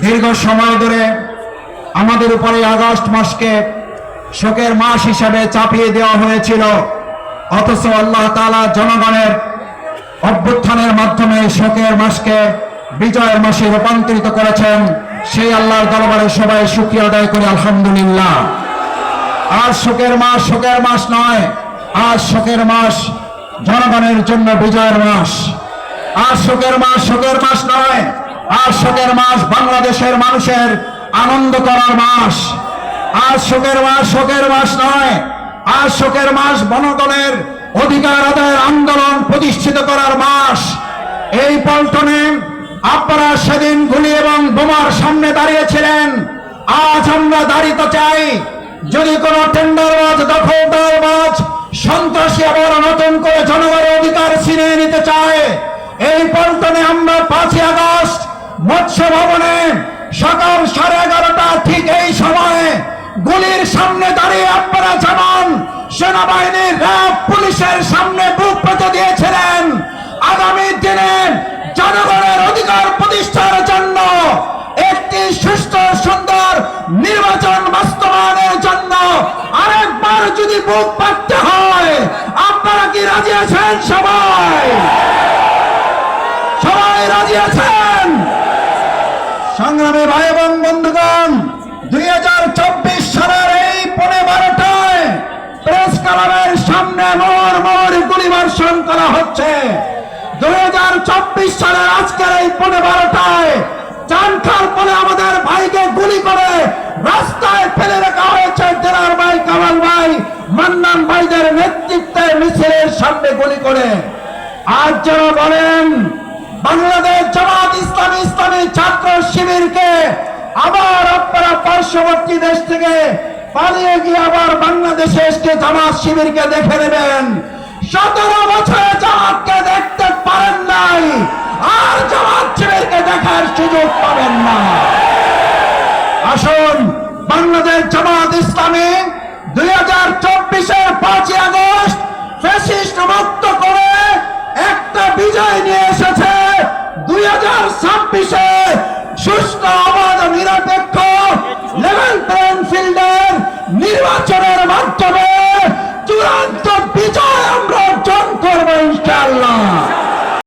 দীর্ঘ সময় ধরে আমাদের উপরে আগস্ট মাসকে শোকের মাস হিসেবে চাপিয়ে দেওয়া হয়েছিল, অথচ আল্লাহ তাআলা জনগণের অভ্যুত্থানের মাধ্যমে শোকের মাসকে বিজয়ের মাসে রূপান্তরিত করেছেন। সেই আল্লাহর দরবারে সবাই শুকরিয়া আদায় করি আলহামদুলিল্লাহ। আজ শোকের মাস নয়, আজ শোকের মাস জনগণের জন্য বিজয়ের মাস। আজ শোকের মাস নয়, আজ শোকের মাস বাংলাদেশের মানুষের আনন্দ করার মাস। আজ শোকের মাস নয়, আজ শোকের মাস জনগণের অধিকার আদায়ের আন্দোলন প্রতিষ্ঠিত করার মাস। এই পল্টনে আপনারা সেদিন গুলি এবং বোমার সামনে দাঁড়িয়েছিলেন, আজ আমরা দাঁড়িয়ে চাই। যদি কোন টেন্ডারবাজ, দখলদারবাজ, সন্ত্রাসী আবার নতুন করে জনগণের অধিকার ছিনিয়ে নিতে চায়, এই পল্টনে আমরা 5ই আগস্ট মৎস্য ভবনে সকাল 11:30 ঠিক এই সময়ে গুলির সামনে দাঁড়িয়ে আপনারা যেমন সেনাবাহিনীর, র্যাব, পুলিশের সামনে বুক পেতে দিয়েছিলেন, আগামী দিনে জনগণের অধিকার প্রতিষ্ঠার জন্য একটি সুস্থ সুন্দর নির্বাচন বাস্তবায়নের জন্য আরেকবার যদি বুক পাততে হয়, আপনারা কি রাজি আছেন? সবাই রাজি আছেন? সংগ্রামী ভাই এবং বন্ধুগণ, 2024 সালের এই 12:30টায় প্রেস ক্লাবের সামনে মোর গুলিবর্ষণ করা হচ্ছে। 2024 সালের আজকের এই 12:30টায় চানখাল পরে আমাদের ভাইকে গুলি করে রাস্তায় ফেলে রাখা হয়েছে। দেলার ভাই, কামাল ভাই, মান্নান ভাইদের নেতৃত্বে মিছিলের সামনে গুলি করে। আজ যারা বলেন বাংলাদেশ জামাত ইসলামী ছাত্র শিবিরকে আবার আপনারা পার্শ্ববর্তী দেশ থেকে পালিয়ে গিয়ে আবার বাংলাদেশে এসে জামাত শিবিরকে দেখে নেবেন। 17 বছরে জামাতকে দেখতে পারেন নাই, আর জামাত শিবিরকে দেখার সুযোগ পাবেন না। আসুন, বাংলাদেশ জামাত ইসলামী 2024-এর 5ই আগস্ট ফ্যাসিস্ট মুক্ত করে একটা বিজয় নিয়ে এসেছে। 2026-এ সুষ্ঠু, অবাধ, নিরপেক্ষ লেভেল প্লেইং ফিল্ডের নির্বাচন